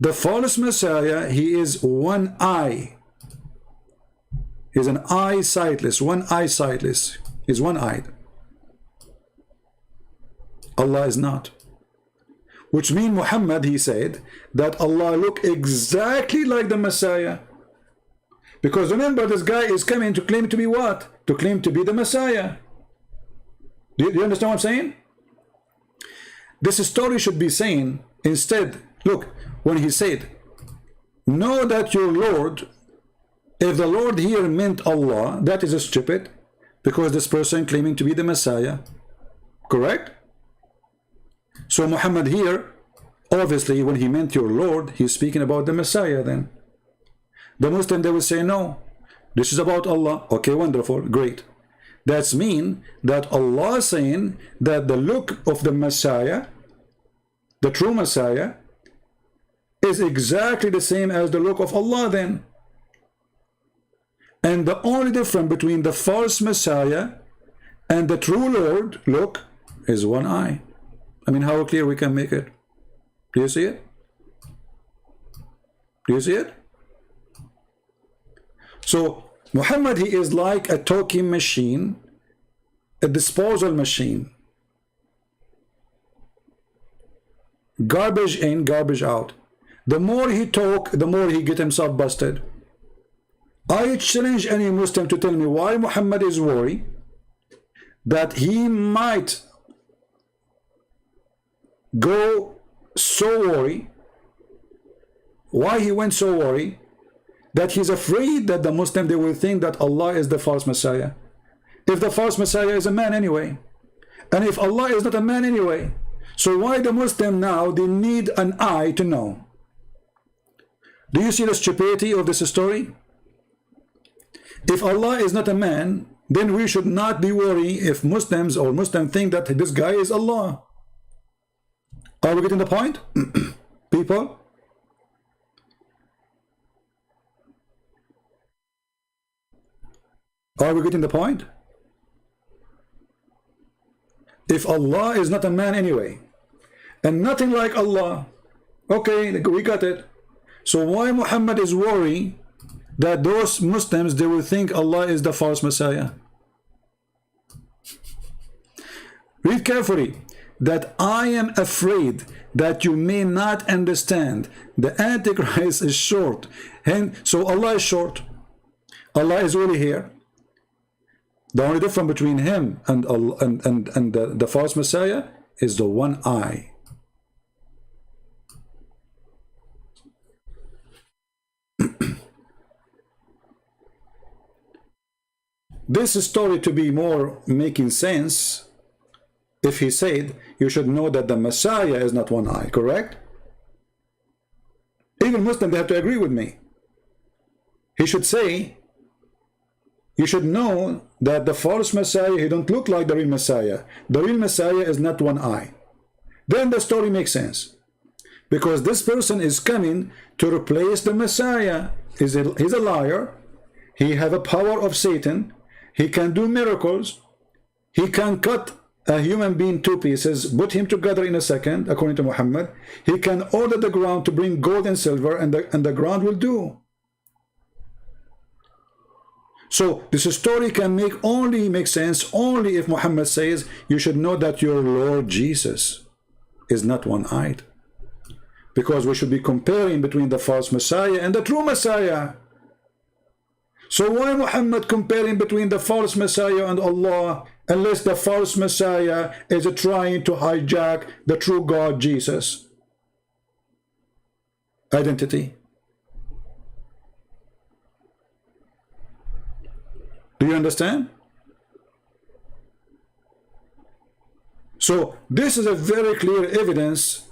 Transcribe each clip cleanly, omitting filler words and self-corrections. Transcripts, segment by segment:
The false Messiah, he is one eye. He's an eye sightless, one eye sightless. He's one-eyed. Allah is not. Which means Muhammad, he said, that Allah look exactly like the Messiah. Because remember, this guy is coming to claim to be what? To claim to be the Messiah. Do you understand what I'm saying? This story should be saying, instead, look, when he said, know that your Lord, if the Lord here meant Allah, that is stupid, because this person claiming to be the Messiah. Correct? So Muhammad here, obviously, when he meant your Lord, he's speaking about the Messiah then. The Muslim, they will say, no, this is about Allah. Okay, wonderful, great. That's mean that Allah is saying that the look of the Messiah, the true Messiah, is exactly the same as the look of Allah then. And the only difference between the false Messiah and the true Lord look is one eye. I mean, how clear we can make it? Do you see it? Do you see it? So Muhammad, he is like a talking machine, a disposal machine. Garbage in, garbage out. The more he talk, the more he get himself busted. I challenge any Muslim to tell me why Muhammad is worried that he might go so worried. Why he went so worried that he's afraid that the Muslim, they will think that Allah is the false Messiah. If the false Messiah is a man anyway, and if Allah is not a man anyway, so why the Muslim now, they need an eye to know? Do you see the stupidity of this story? If Allah is not a man, then we should not be worried if Muslims or Muslims think that this guy is Allah. Are we getting the point? People? Are we getting the point? If Allah is not a man anyway, and nothing like Allah, okay, we got it. So why Muhammad is worried that those Muslims, they will think Allah is the false Messiah? Read carefully. That I am afraid that you may not understand the Antichrist is short. And so Allah is short. Allah is really here. The only difference between him and Allah, and the false Messiah is the one eye. This story to be more making sense if he said, you should know that the Messiah is not one eye, correct? Even Muslims, they have to agree with me. He should say, you should know that the false Messiah, he don't look like the real Messiah. The real Messiah is not one eye. Then the story makes sense. Because this person is coming to replace the Messiah. He's a liar. He have a power of Satan. He can do miracles. He can cut a human being two pieces, put him together in a second, according to Muhammad. He can order the ground to bring gold and silver, and the ground will do. So this story can only make sense only if Muhammad says, you should know that your Lord Jesus is not one-eyed. Because we should be comparing between the false Messiah and the true Messiah. So why Muhammad comparing between the false Messiah and Allah, unless the false Messiah is trying to hijack the true God Jesus' identity? Do you understand? So this is a very clear evidence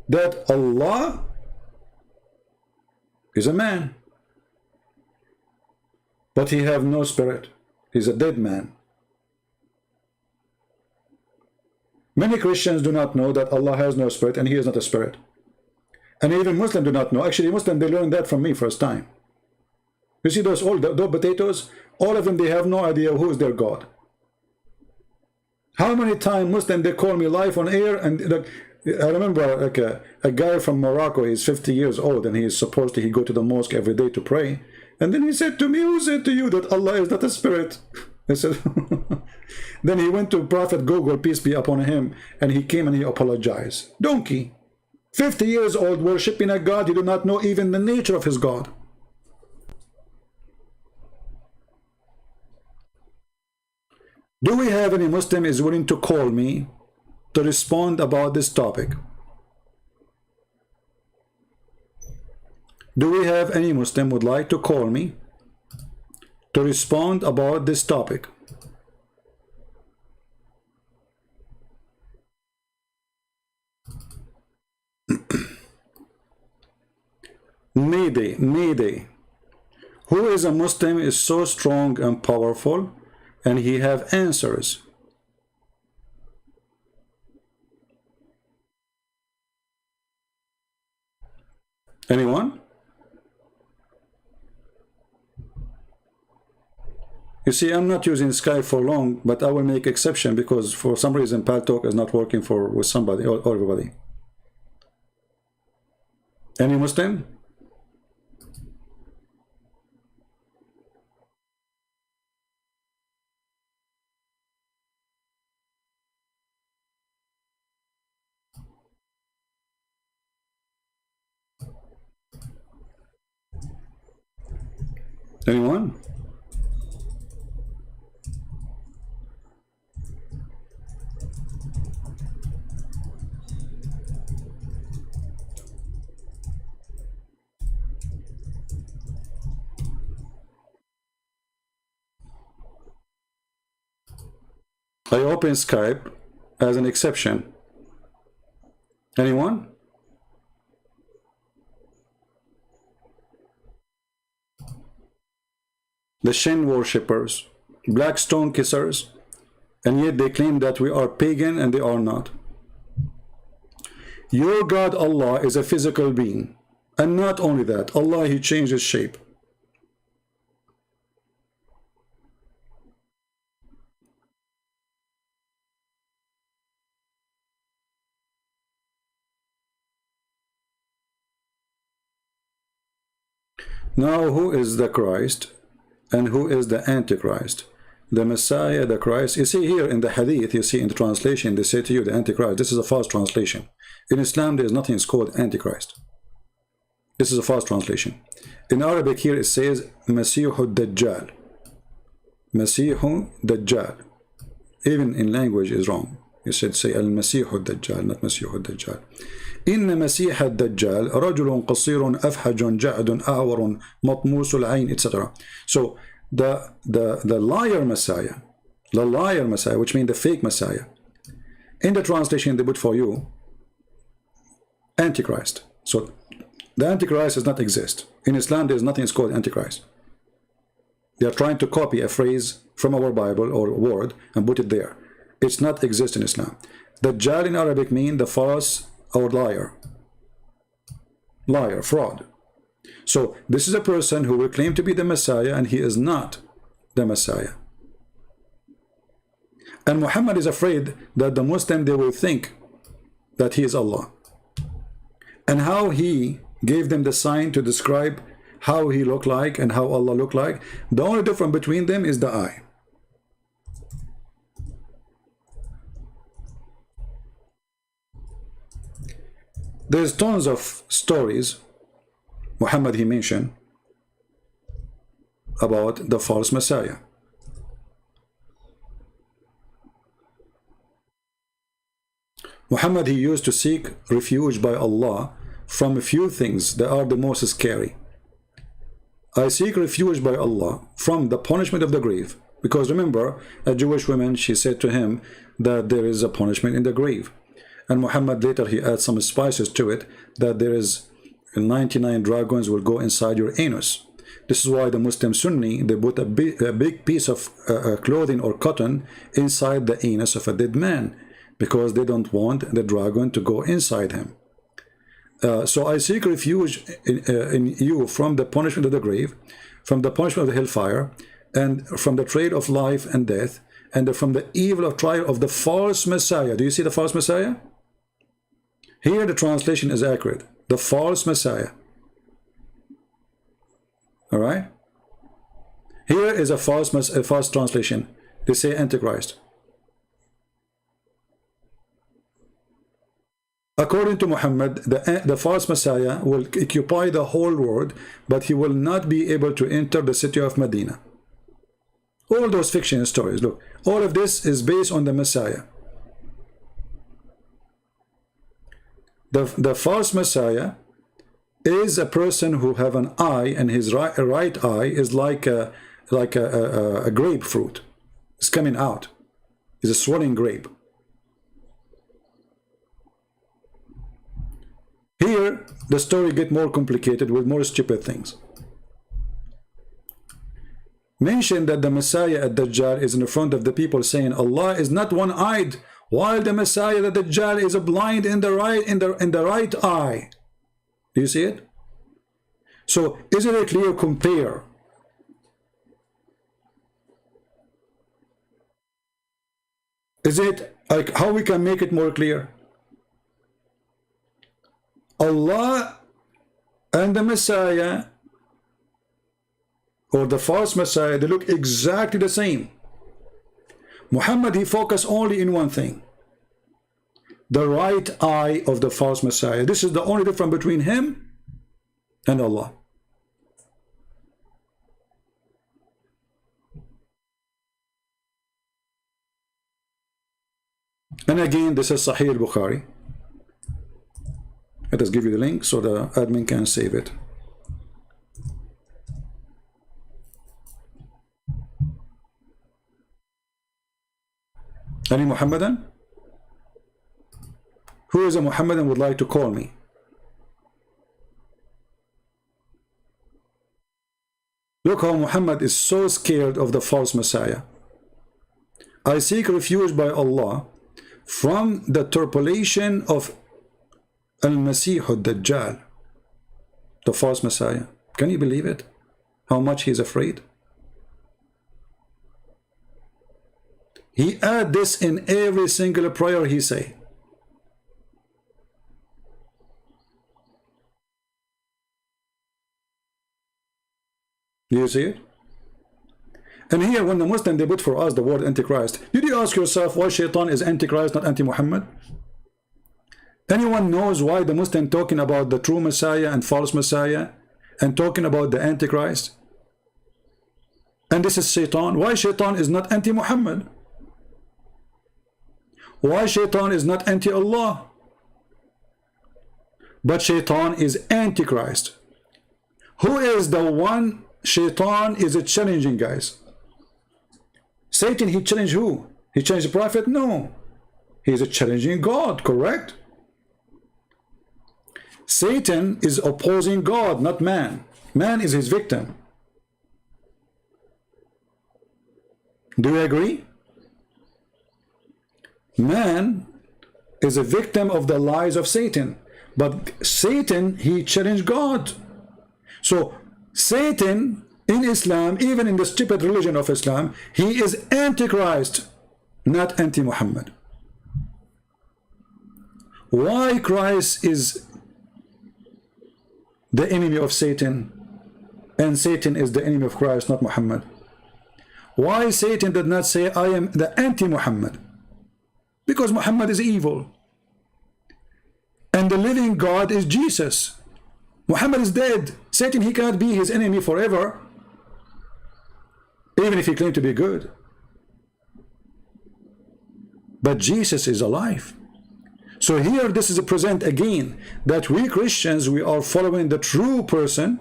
that Allah is a man, but he have no spirit. He's a dead man. Many Christians do not know that Allah has no spirit and he is not a spirit. And even Muslims do not know. Actually, Muslims, they learned that from me first time. You see those potatoes? All of them, they have no idea who is their God. How many times Muslims, they call me live on air, and I remember like a guy from Morocco, he's 50 years old, and he is supposed to go to the mosque every day to pray. And then he said to me, who said to you that Allah is not a spirit? I said, then he went to Prophet Google, peace be upon him, and he came and he apologized. Donkey. 50 years old, worshipping a God, you do not know even the nature of his God. Do we have any Muslim is willing to call me to respond about this topic? Do we have any Muslim would like to call me to respond about this topic? Mayday. Who is a Muslim is so strong and powerful, and he have answers? Anyone? You see, I'm not using Skype for long, but I will make exception because for some reason Paltalk is not working with somebody or everybody. Any Muslim? Anyone? I open Skype as an exception. Anyone? The Shin worshippers, black stone kissers, and yet they claim that we are pagan and they are not. Your God Allah is a physical being, and not only that, Allah, he changed his shape. Now who is the Christ and who is the Antichrist? The Messiah, the Christ. You see here in the Hadith, you see in the translation, they say to you the Antichrist. This is a false translation. In Islam, there is nothing called Antichrist. This is a false translation. In Arabic here it says Masihud Dajjal. Masihud Dajjal. Even in language is wrong. You should say Al-Masihud Dajjal, not Masihud Dajjal. إن مسيح الدجال رجل قصير أفحج جعد أعور مطموس العين, etc. So the liar Messiah, which means the fake Messiah, in the translation they put for you Antichrist. So the Antichrist does not exist. In Islam there is nothing called Antichrist. They are trying to copy a phrase from our Bible or word and put it there. It's not exist in Islam. Dajjal in Arabic means the false or liar, fraud. So this is a person who will claim to be the Messiah and he is not the Messiah. And Muhammad is afraid that the Muslim, they will think that he is Allah. And how he gave them the sign to describe how he looked like and how Allah looked like, the only difference between them is the eye. There's tons of stories Muhammad he mentioned about the false Messiah. Muhammad he used to seek refuge by Allah from a few things that are the most scary. I seek refuge by Allah from the punishment of the grave, because remember, a Jewish woman, she said to him that there is a punishment in the grave. And Muhammad later he adds some spices to it, that there is 99 dragons will go inside your anus. This is why the Muslim Sunni, they put a big piece of clothing or cotton inside the anus of a dead man, because they don't want the dragon to go inside him. So I seek refuge in you from the punishment of the grave, from the punishment of the hellfire, and from the trade of life and death, and from the evil of trial of the false Messiah. Do you see the false Messiah? Here the translation is accurate. The false Messiah. All right. Here is a false translation. They say Antichrist. According to Muhammad, the false Messiah will occupy the whole world, but he will not be able to enter the city of Medina. All those fiction stories, look, all of this is based on the Messiah. The false Messiah is a person who have an eye, and his right eye is like a grapefruit. It's coming out. It's a swelling grape. Here, the story gets more complicated with more stupid things. Mention that the Messiah at Dajjal is in front of the people saying Allah is not one-eyed, while the Messiah at Dajjal is blind in the right eye. Do you see it? So, isn't it clear? Compare. Is it like how we can make it more clear? Allah and the Messiah, or the false Messiah, they look exactly the same. Muhammad, he focused only in one thing: the right eye of the false Messiah. This is the only difference between him and Allah. And again, this is Sahih al-Bukhari. Let us give you the link so the admin can save it. Any Muhammadan? Who is a Muhammadan would like to call me? Look how Muhammad is so scared of the false Messiah. I seek refuge by Allah from the turpulation of Al-Masih al-Dajjal, the false Messiah. Can you believe it? How much he is afraid? He add this in every single prayer he say. Do you see it? And here, when the Muslim, they put for us the word Antichrist, did you ask yourself why Shaitan is Antichrist, not anti-Muhammad? Anyone knows why the Muslim talking about the true Messiah and false Messiah and talking about the Antichrist? And this is Shaitan. Why Shaitan is not anti-Muhammad? Why Shaitan is not anti-Allah? But Shaitan is Antichrist. Who is the one Shaitan is challenging, guys? Satan, he challenged who? He challenged the Prophet? No. He is challenging God, correct? Satan is opposing God, not man. Man is his victim. Do you agree? Man is a victim of the lies of Satan. But Satan, he challenged God. So Satan in Islam, even in the stupid religion of Islam, he is Antichrist, not anti-Muhammad. Why Christ is the enemy of Satan and Satan is the enemy of Christ, not Muhammad? Why Satan did not say I am the anti-Muhammad? Because Muhammad is evil and the living God is Jesus. Muhammad is dead. Satan, he can't be his enemy forever, even if he claimed to be good. But Jesus is alive. So here this is a present again that we Christians, we are following the true person,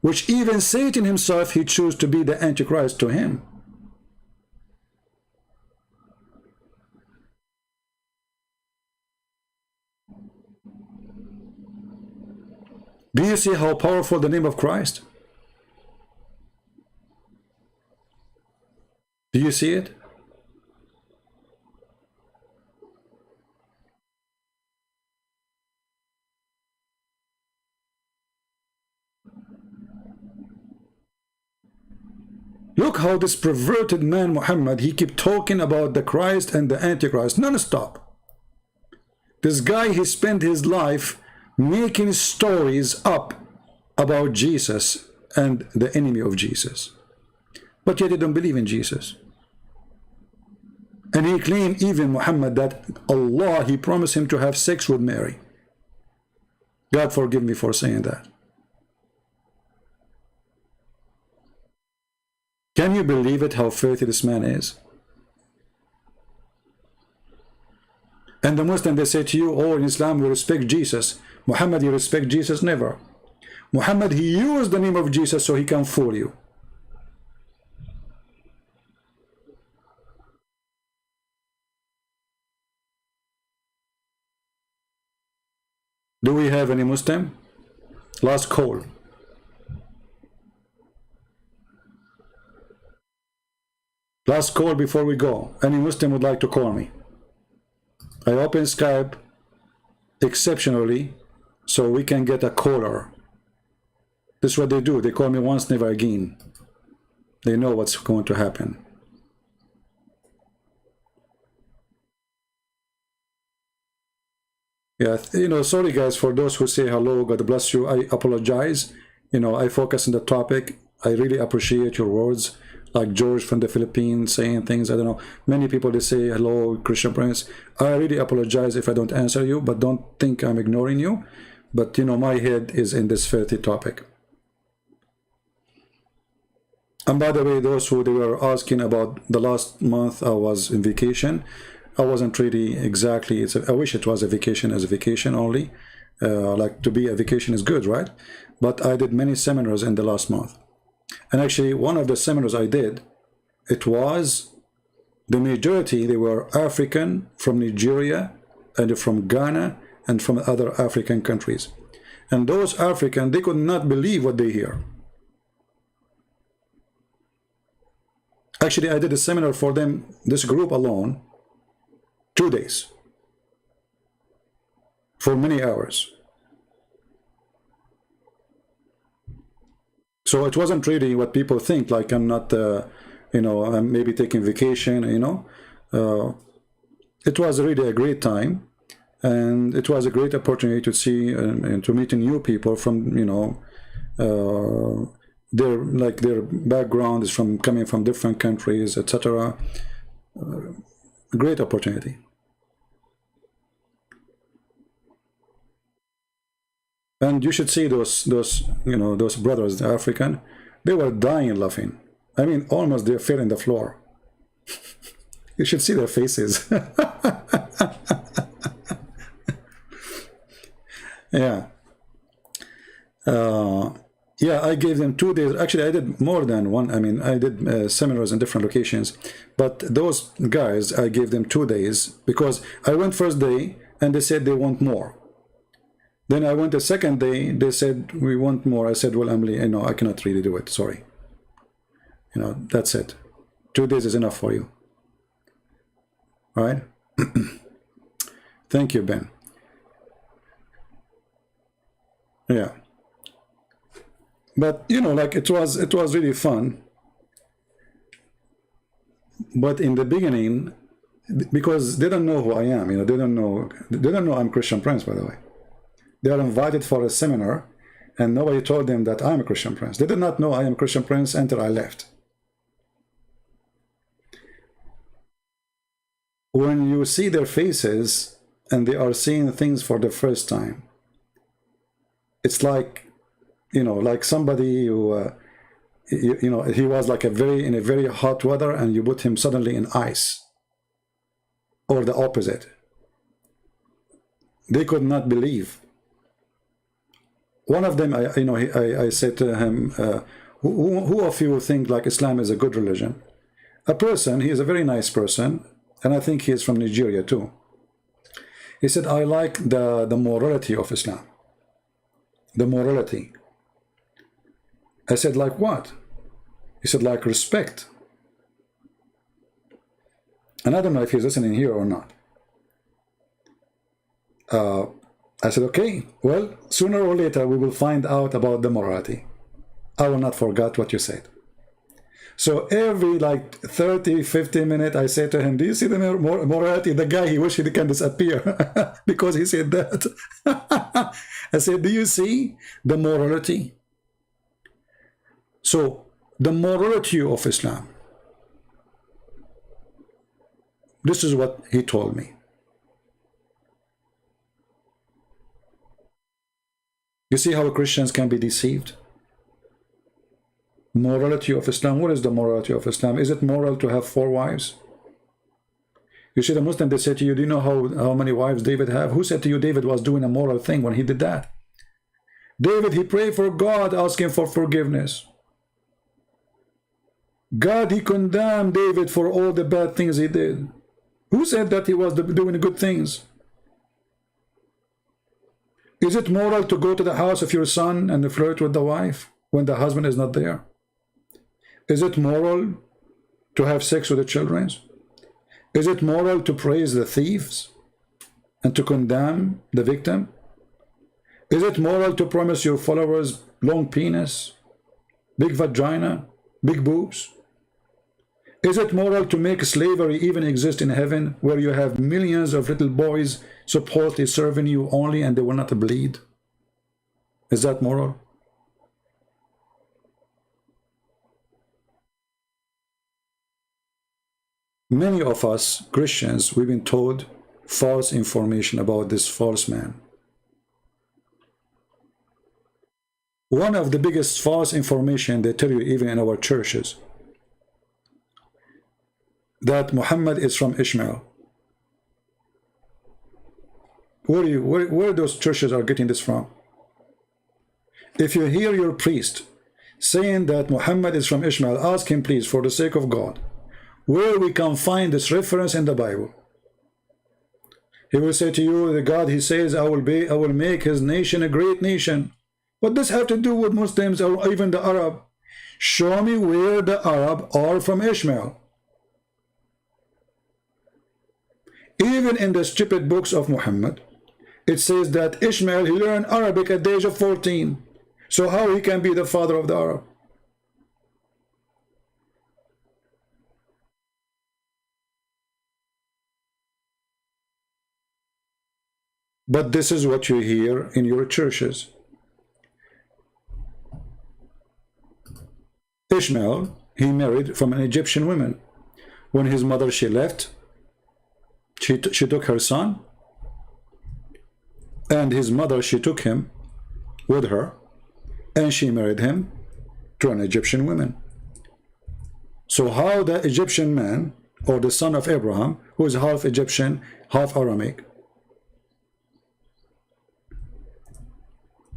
which even Satan himself, he chose to be the Antichrist to him. Do you see how powerful the name of Christ? Do you see it? Look how this perverted man Muhammad, he keep talking about the Christ and the Antichrist non-stop. This guy, he spent his life making stories up about Jesus and the enemy of Jesus. But yet they don't believe in Jesus. And he claimed, even Muhammad, that Allah, he promised him to have sex with Mary. God forgive me for saying that. Can you believe it, how filthy this man is? And the Muslim, they say to you, oh, in Islam we respect Jesus. Muhammad, you respect Jesus? Never. Muhammad, he used the name of Jesus so he can fool you. Do we have any Muslim? Last call. Last call before we go. Any Muslim would like to call me? I open Skype exceptionally so we can get a caller. This is what they do. They call me once, never again. They know what's going to happen. Yeah, you know, sorry guys for those who say hello, God bless you. I apologize. You know, I focus on the topic. I really appreciate your words. Like George from the Philippines saying things, I don't know. Many people, they say, hello, Christian Prince. I really apologize if I don't answer you, but don't think I'm ignoring you. But, you know, my head is in this filthy topic. And by the way, those who they were asking about the last month I was in vacation, I wasn't really exactly, I wish it was a vacation as a vacation only. Like to be a vacation is good, right? But I did many seminars in the last month. And actually, one of the seminars I did, it was the majority, they were African from Nigeria and from Ghana and from other African countries. And those African, they could not believe what they hear. Actually, I did a seminar for them, this group alone, 2 days, for many hours. So it wasn't really what people think, like I'm not, you know, I'm maybe taking vacation, you know. It was really a great time, and it was a great opportunity to see and to meet new people from, you know, their background is from coming from different countries, etc. Great opportunity. And you should see those you know, those brothers, the African, they were dying laughing. I mean, almost they fell on the floor. You should see their faces. Yeah. Yeah, I gave them 2 days. Actually, I did more than one. I mean, I did seminars in different locations. But those guys, I gave them 2 days because I went first day and they said they want more. Then I went the second day, they said, we want more. I said, well, Emily, you know, I cannot really do it. Sorry. You know, that's it. 2 days is enough for you. All right? Thank you, Ben. Yeah. But, you know, like it was really fun. But in the beginning, because they don't know who I am, you know, they don't know I'm Christian Prince, by the way. They are invited for a seminar, and nobody told them that I'm a Christian Prince. They did not know I am a Christian Prince until I left. When you see their faces and they are seeing things for the first time, it's like, you know, like somebody who, you know, he was like in a very hot weather, and you put him suddenly in ice, or the opposite. They could not believe. One of them, I said to him, who of you think like Islam is a good religion? A person, he is a very nice person, and I think he is from Nigeria too. He said, I like the morality of Islam. The morality. I said, like what? He said, like respect. And I don't know if he's listening here or not. I said, okay, well, sooner or later we will find out about the morality. I will not forget what you said. So every like 30, 50 minutes, I say to him, do you see the morality? The guy, he wish he can disappear because he said that. I said, do you see the morality? So the morality of Islam. This is what he told me. You see how Christians can be deceived? Morality of Islam. What is the morality of Islam? Is it moral to have 4 wives? You see, the Muslim, they say to you, do you know how many wives David have? Who said to you David was doing a moral thing when he did that? David, he prayed for God, asking for forgiveness. God, he condemned David for all the bad things he did. Who said that he was doing good things? Is it moral to go to the house of your son and flirt with the wife when the husband is not there? Is it moral to have sex with the children? Is it moral to praise the thieves and to condemn the victim? Is it moral to promise your followers long penis, big vagina, big boobs? Is it moral to make slavery even exist in heaven, where you have millions of little boys supposedly serving you only and they will not bleed? Is that moral? Many of us Christians, we've been told false information about this false man. One of the biggest false information they tell you even in our churches, that Muhammad is from Ishmael. Where those churches are getting this from? If you hear your priest saying that Muhammad is from Ishmael, ask him please, for the sake of God, where we can find this reference in the Bible. He will say to you, the God, he says, I will make his nation a great nation. What does have to do with Muslims or even the Arab? Show me where the Arab are from Ishmael. Even in the stupid books of Muhammad, it says that Ishmael, he learned Arabic at the age of 14. So how he can be the father of the Arab? But this is what you hear in your churches. Ishmael, he married from an Egyptian woman. When his mother, she left, she took her son, and his mother, she took him with her, and she married him to an Egyptian woman. So how the Egyptian man, or the son of Abraham, who is half Egyptian, half Aramic,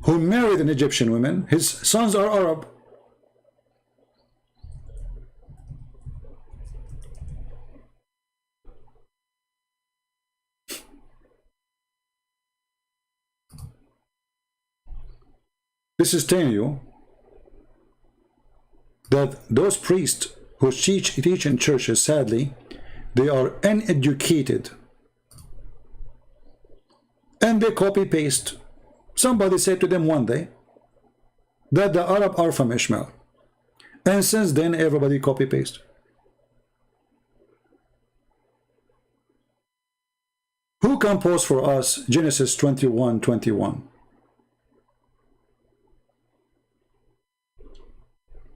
who married an Egyptian woman, his sons are Arab. This is telling you that those priests who teach in churches, sadly, they are uneducated. And they copy-paste. Somebody said to them one day that the Arab are from Ishmael. And since then, everybody copy-paste. Who can post for us Genesis 21:21?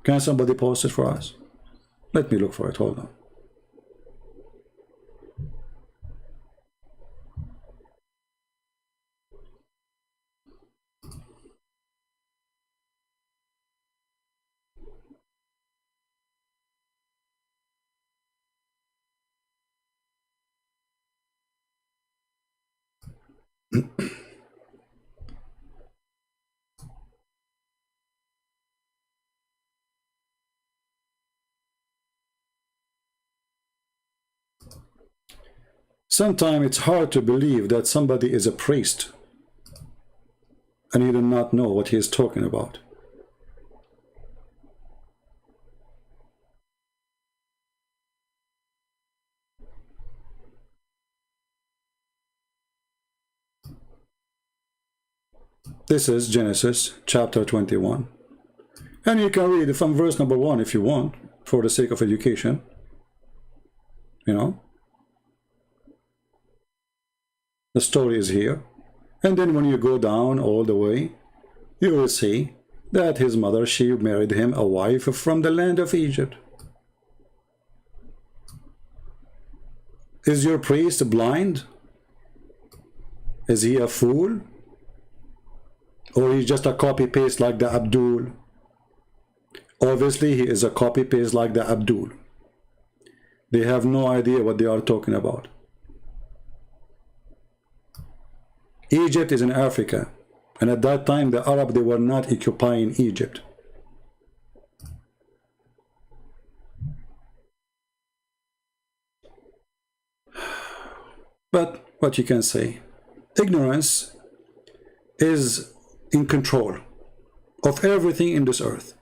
Can somebody post it for us? Let me look for it. Hold on. Sometimes it's hard to believe that somebody is a priest and he does not know what he is talking about. This is Genesis chapter 21. And you can read it from verse number 1 if you want. for the sake of education, you know. The story is here. And then when you go down all the way, you will see that his mother, she married him a wife from the land of Egypt. Is your priest blind? Is he a fool? Or he's just a copy-paste like the Abdul? Obviously, he is a copy-paste like the Abdul. They have no idea what they are talking about. Egypt is in Africa. And at that time, the Arab, they were not occupying Egypt. But what you can say, ignorance is in control of everything in this earth.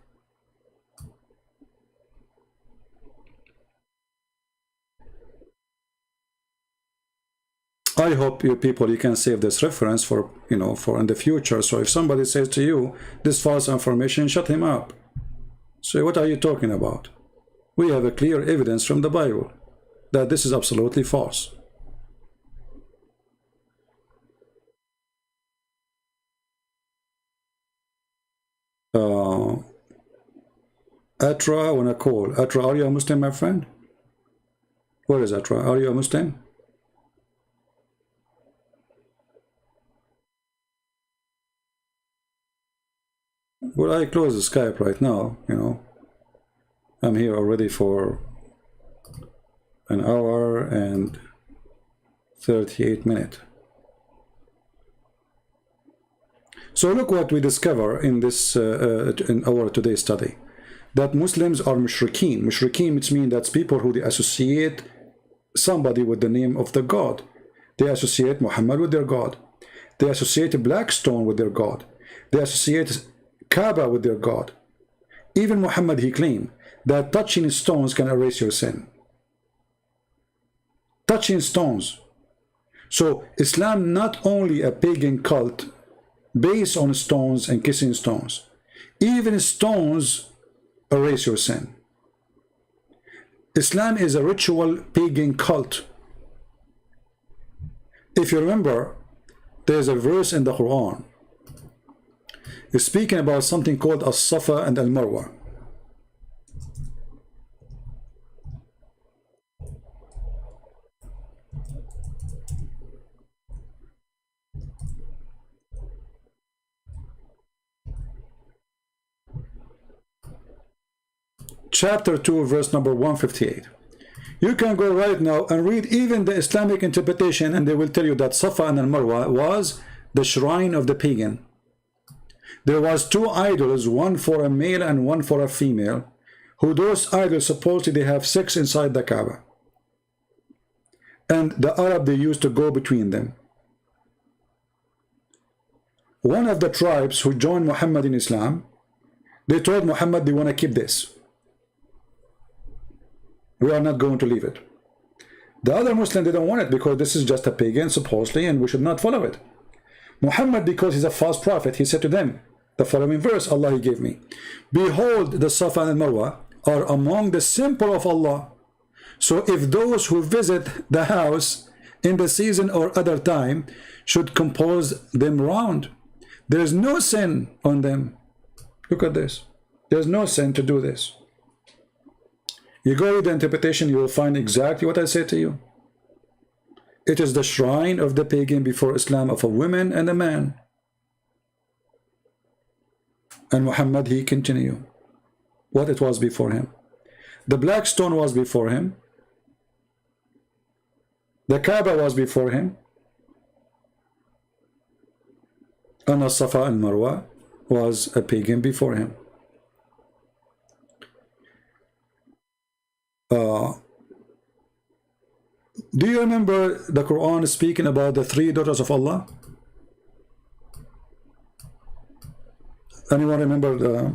I hope you people, you can save this reference for, you know, for in the future. So if somebody says to you this false information, shut him up. Say, what are you talking about? We have a clear evidence from the Bible that this is absolutely false. Atra, I want to call. Atra, are you a Muslim, my friend? Where is Atra? Are you a Muslim? Well, I close the Skype right now, you know. I'm here already for an hour and 38 minutes. So look what we discover in this in our today's study, that Muslims are mushrikeen. Mushrikeen, which means that's people who they associate somebody with the name of the God. They associate Muhammad with their God. They associate a black stone with their God. They associate Kaaba with their God. Even Muhammad, he claimed that touching stones can erase your sin. Touching stones. So Islam not only a pagan cult based on stones and kissing stones. Even stones erase your sin. Islam is a ritual pagan cult. If you remember, there's a verse in the Quran. It's speaking about something called As-Safa and Al-Marwa. Chapter 2, verse number 158. You can go right now and read even the Islamic interpretation, and they will tell you that Safa and Al-Marwa was the shrine of the pagan. There was two idols, one for a male and one for a female, who those idols supposedly they have sex inside the Kaaba. And the Arab, they used to go between them. One of the tribes who joined Muhammad in Islam, they told Muhammad they want to keep this. We are not going to leave it. The other Muslim, they don't want it because this is just a pagan, supposedly, and we should not follow it. Muhammad, because he's a false prophet, he said to them, the following verse Allah he gave me, behold, the Safa and Marwa are among the symbol of Allah. So if those who visit the house in the season or other time should compose them round, there is no sin on them. Look at this. There's no sin to do this. You go with the interpretation, you will find exactly what I said to you. It is the shrine of the pagan before Islam of a woman and a man. And Muhammad, he continued what it was before him. The black stone was before him. The Kaaba was before him. And As-Safa and Marwa was a pagan before him. Do you remember the Quran speaking about the three daughters of Allah? Anyone remember the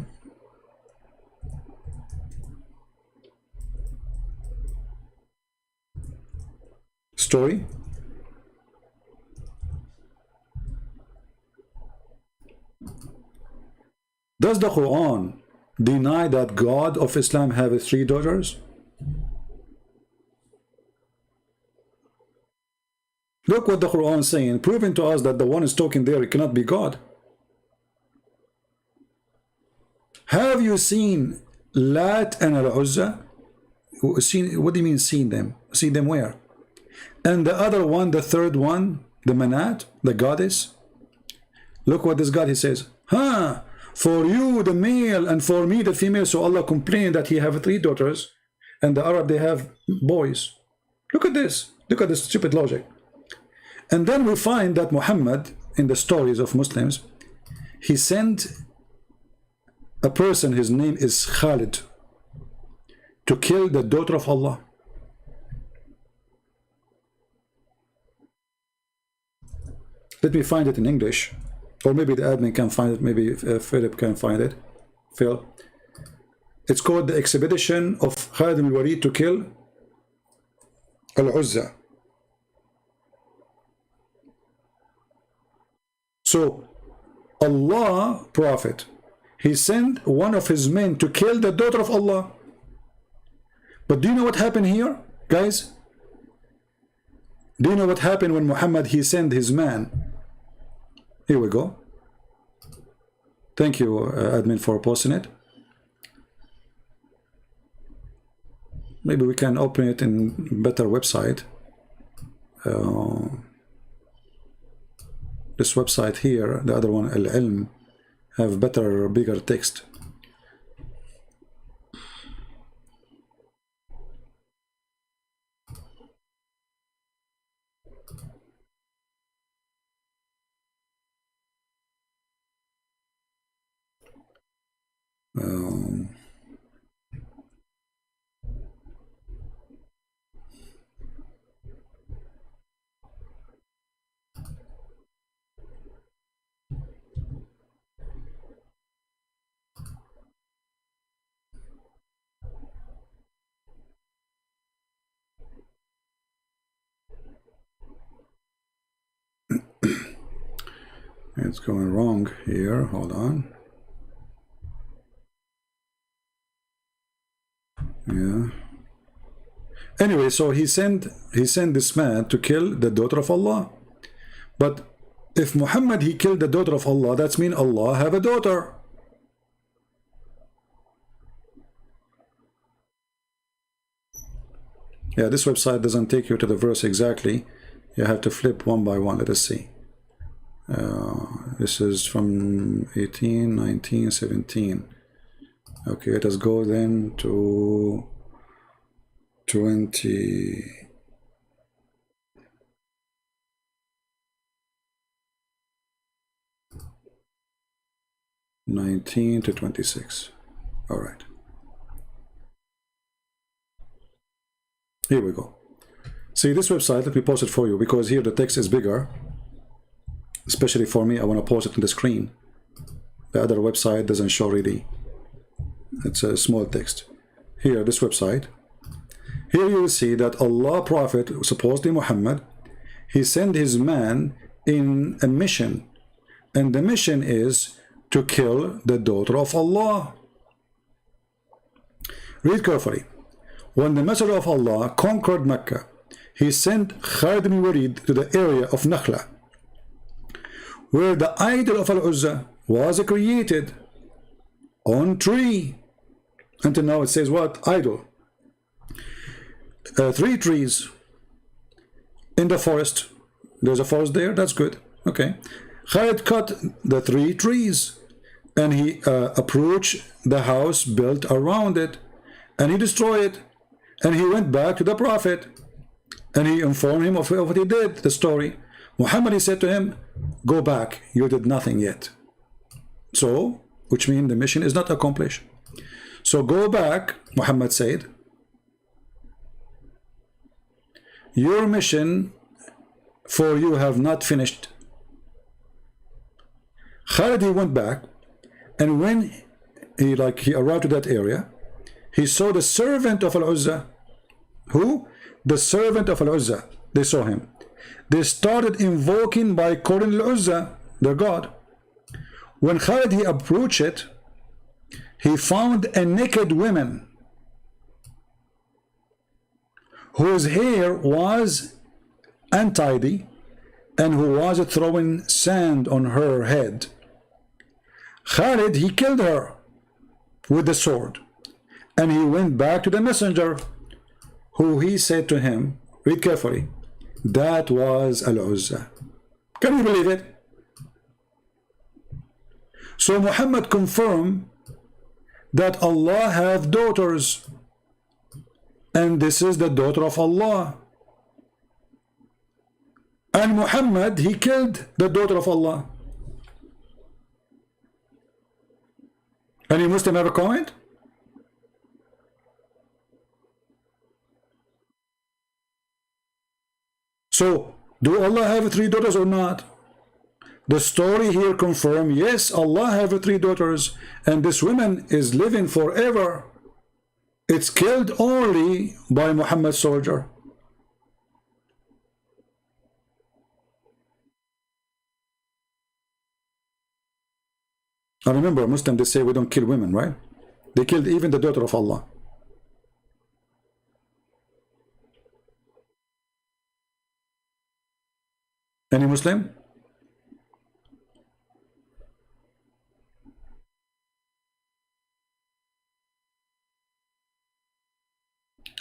story? Does the Quran deny that God of Islam have 3 daughters? Look what the Quran is saying, proving to us that the one is talking there, it cannot be God. Have you seen Lat and Al-Uzza? What do you mean seen them? Seen them where? And the other one, the third one, the Manat, the goddess. Look what this God, he says, huh, for you the male and for me the female. So Allah complained that he have 3 daughters and the Arab, they have boys. Look at this. Look at this stupid logic. And then we find that Muhammad, in the stories of Muslims, he sent a person, his name is Khalid, to kill the daughter of Allah. Let me find it in English, or maybe the admin can find it, maybe Philip can find it. Phil. It's called the expedition of Khalid al-Walid to kill Al-Uzza. So Allah, Prophet, he sent one of his men to kill the daughter of Allah. But do you know what happened here, guys? Do you know what happened when Muhammad, he sent his man? Here we go. Thank you, admin, for posting it. Maybe we can open it in better website. This website here, the other one, Al-Ilm, have better, bigger text. It's going wrong here. Hold on. Yeah. Anyway, so he sent this man to kill the daughter of Allah. But if Muhammad, he killed the daughter of Allah, that's mean Allah have a daughter. Yeah, this website doesn't take you to the verse exactly. You have to flip one by one. Let us see. This is from 18, 19, 17. Okay, let us go then to 20. (19 to 26). All right. Here we go. See this website, let me post it for you because here the text is bigger. Especially for me, I want to post it on the screen. The other website doesn't show really. It's a small text. Here, this website. Here you will see that Allah Prophet, supposedly Muhammad, he sent his man in a mission. And the mission is to kill the daughter of Allah. Read carefully. When the Messenger of Allah conquered Mecca, he sent Khalid ibn Walid to the area of Nakhla, where the idol of Al-Uzza was created on tree. Until now it says what? Idol. 3 trees in the forest. There's a forest there, that's good. Okay. Khalid cut the 3 trees and he approached the house built around it and he destroyed it. And he went back to the Prophet and he informed him of what he did, the story. Muhammad, he said to him, go back, you did nothing yet. So, which means the mission is not accomplished. So go back, Muhammad said. Your mission for you have not finished. Khalid, he went back, and when he arrived to that area, he saw the servant of Al-Uzza. Who? The servant of Al-Uzza. They saw him. They started invoking by calling Al-Uzza, their god. When Khalid, he approached it, he found a naked woman whose hair was untidy and who was throwing sand on her head. Khalid, he killed her with the sword, and he went back to the messenger, who he said to him, read carefully, that was Al-Uzza. Can you believe it? So Muhammad confirmed that Allah have daughters, and this is the daughter of Allah. And Muhammad, he killed the daughter of Allah. Any Muslim have a comment? So, do Allah have 3 daughters or not? The story here confirms, yes, Allah have 3 daughters, and this woman is living forever. It's killed only by Muhammad's soldier. I remember Muslims, they say we don't kill women, right? They killed even the daughter of Allah. Any Muslim?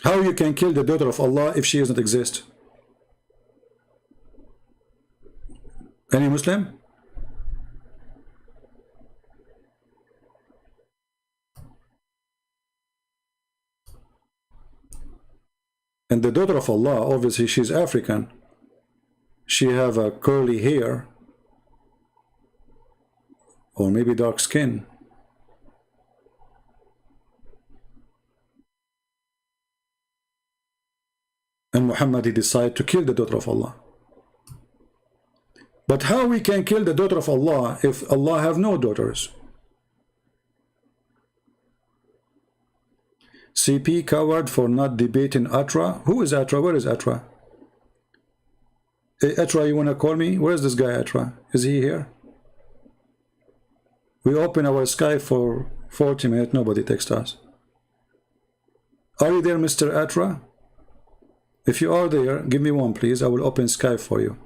How you can kill the daughter of Allah if she doesn't exist? Any Muslim? And the daughter of Allah, obviously she's African. She have a curly hair, or maybe dark skin. And Muhammad, he decided to kill the daughter of Allah. But how we can kill the daughter of Allah if Allah have no daughters? CP coward for not debating Atra. Who is Atra? Where is Atra? Hey, Atra, you want to call me? Where is this guy Atra? Is he here? We open our Skype for 40 minutes. Nobody texts us. Are you there, Mr. Atra? If you are there, give me one, please. I will open Skype for you.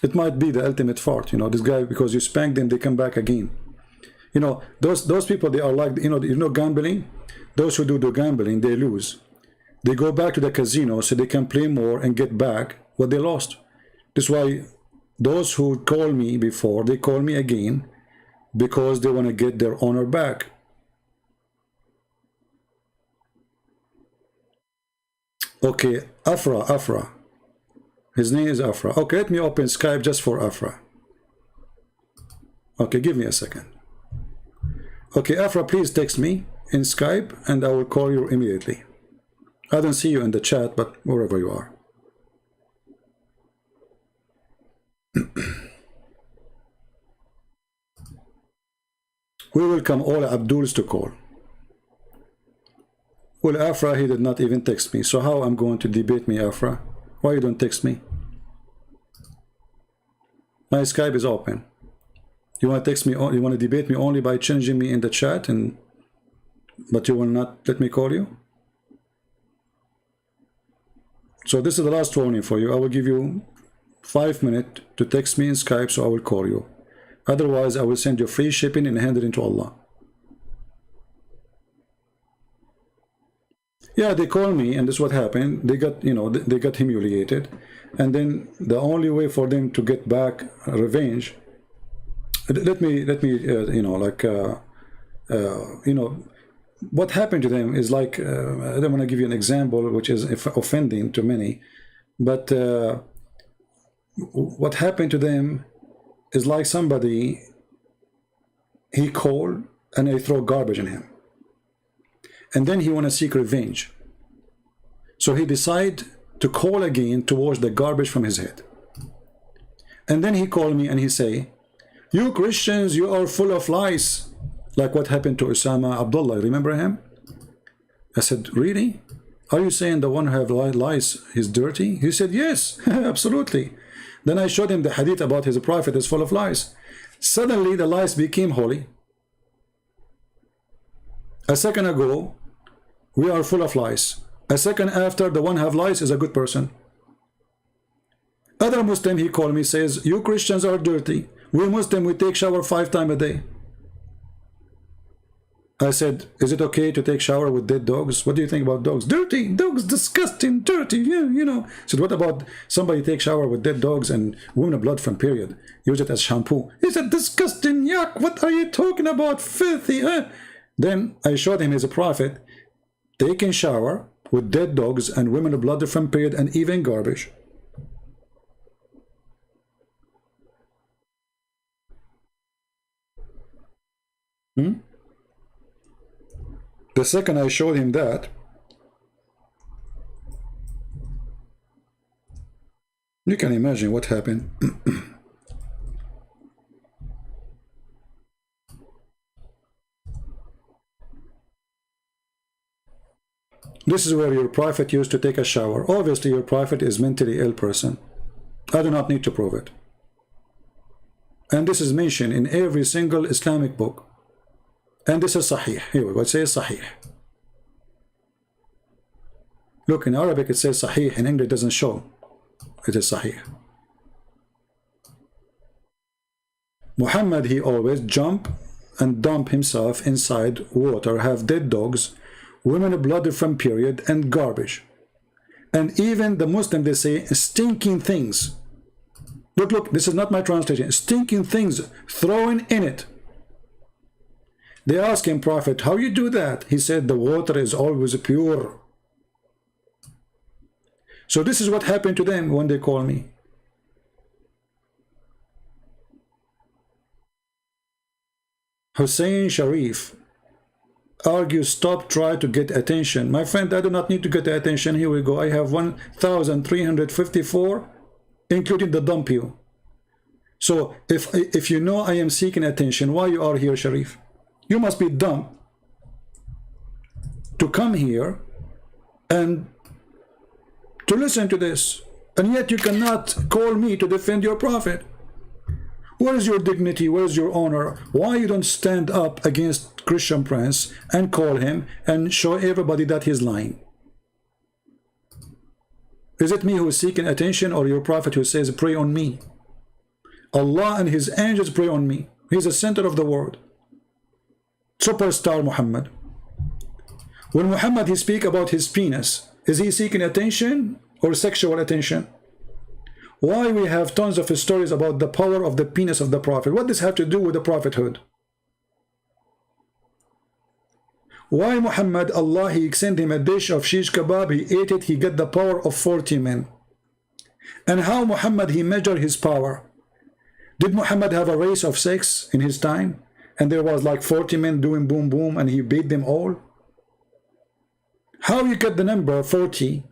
It might be the ultimate fart, you know, this guy, because you spank them, they come back again. You know, those people, they are like, you know gambling. Those who do the gambling, they lose. They go back to the casino so they can play more and get back what they lost. That's why those who call me before, they call me again because they want to get their honor back. Okay, Afra. His name is Afra. Okay, let me open Skype just for Afra. Okay, give me a second. Okay, Afra, please text me in Skype and I will call you immediately. I don't see you in the chat, but wherever you are. We welcome all Abduls to call. Well, Afra, he did not even text me. So how I'm going to debate me, Afra? Why you don't text me? My Skype is open. You want to text me? You want to debate me only by changing me in the chat, but you will not let me call you? So this is the last warning for you. I will give you 5 minutes to text me in Skype, so I will call you. Otherwise, I will send you free shipping and hand it into Allah. Yeah, they called me, and this is what happened. They got, you know, they got humiliated, and then the only way for them to get back revenge. Let me, you know, like, you know, what happened to them is like, I don't want to give you an example, which is offending to many, but what happened to them is like somebody, he called and they throw garbage on him. And then he want to seek revenge. So he decided to call again to wash the garbage from his head. And then he called me and he say, you Christians, you are full of lies. Like what happened to Osama Abdullah, remember him? I said, really? Are you saying the one who have lies is dirty? He said, yes, absolutely. Then I showed him the hadith about his prophet is full of lies. Suddenly the lies became holy. A second ago, we are full of lies. A second after, the one have lies is a good person. Other Muslim, he called me, says, you Christians are dirty. We Muslim, we take shower 5 times a day. I said, is it okay to take shower with dead dogs? What do you think about dogs? Dirty, dogs, disgusting, dirty, yeah, you know. I said, what about somebody take shower with dead dogs and women of blood from period? Use it as shampoo. He said, disgusting, yuck, what are you talking about, filthy, huh? Then I showed him as a prophet taking shower with dead dogs and women of blood from period and even garbage. The second I showed him that, you can imagine what happened. This is where your prophet used to take a shower. Obviously, your prophet is mentally ill person. I do not need to prove it. And this is mentioned in every single Islamic book. And this is Sahih. Here we go. It says Sahih. Look, in Arabic it says Sahih. In English it doesn't show. It is Sahih. Muhammad, he always jump and dump himself inside water, have dead dogs, women of blood from period, and garbage. And even the Muslim, they say stinking things. Look, look, this is not my translation. Stinking things thrown in it. They asked him, Prophet, how you do that? He said, the water is always pure. So this is what happened to them when they call me. Hussein Sharif argues, stop, try to get attention. My friend, I do not need to get attention. Here we go. I have 1,354, including the dump you. So if you know I am seeking attention, why you are here, Sharif? You must be dumb to come here and to listen to this, and yet you cannot call me to defend your prophet. Where is your dignity? Where is your honor? Why you don't stand up against Christian Prince and call him and show everybody that he's lying? Is it me who is seeking attention, or your prophet who says pray on me? Allah and his angels pray on me. He's the center of the world. Superstar Muhammad. When Muhammad he speak about his penis, is he seeking attention or sexual attention? Why we have tons of stories about the power of the penis of the prophet? What does this have to do with the prophethood? Why Muhammad, Allah he sent him a dish of shish kebab, he ate it, he got the power of 40 men. And how Muhammad he measured his power? Did Muhammad have a race of sex in his time? And there was like 40 men doing boom boom and he beat them all? How you get the number 40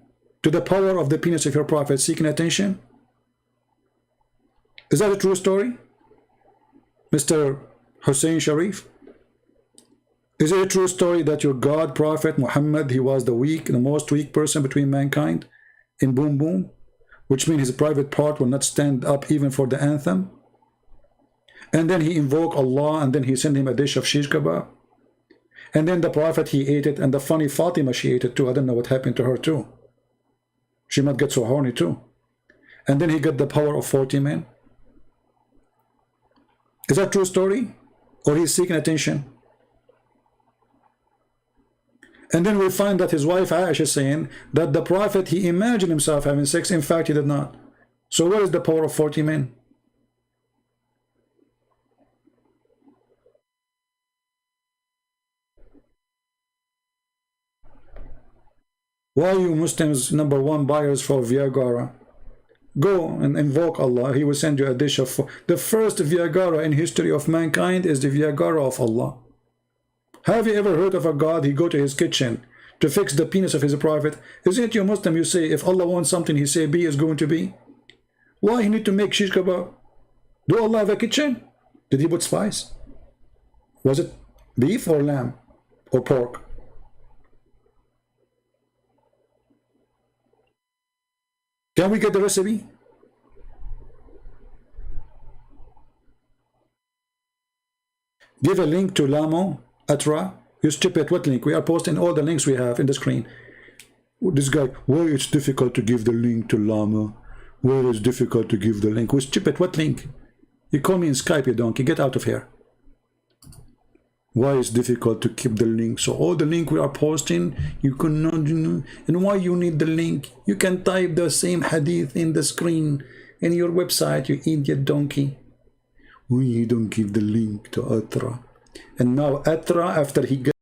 to the power of the penis of your prophet seeking attention? Is that a true story, Mr. Hussein Sharif? Is it a true story that your God prophet Muhammad, he was the most weak person between mankind in boom boom, which means his private part will not stand up even for the anthem? And then he invoked Allah, and then he sent him a dish of shish kebab. And then the prophet, he ate it, and the funny Fatima, she ate it too. I don't know what happened to her too. She might get so horny too. And then he got the power of 40 men. Is that a true story? Or he's seeking attention? And then we find that his wife Aisha is saying that the prophet, he imagined himself having sex. In fact, he did not. So where is the power of 40 men? Why you Muslims #1 buyers for Viagra? Go and invoke Allah. He will send you a dish of... The first Viagra in history of mankind is the Viagra of Allah. Have you ever heard of a God, he go to his kitchen to fix the penis of his prophet? Isn't it you Muslim, you say, if Allah wants something, he say be is going to be? Why he need to make shish kebab? Do Allah have a kitchen? Did he put spice? Was it beef or lamb or pork? Can we get the recipe? Give a link to Lamo Atra You stupid, what link? We are posting all the links we have in the screen. This guy, why it's difficult to give the link to Llama? Why it's difficult to give the link? We stupid, what link? You call me in Skype, you donkey, get out of here. Why it's difficult to keep the link? So all the link we are posting, you cannot, and why you need the link? You can type the same hadith in the screen in your website, you idiot donkey. Why you don't give the link to Atra? And now Atra, after he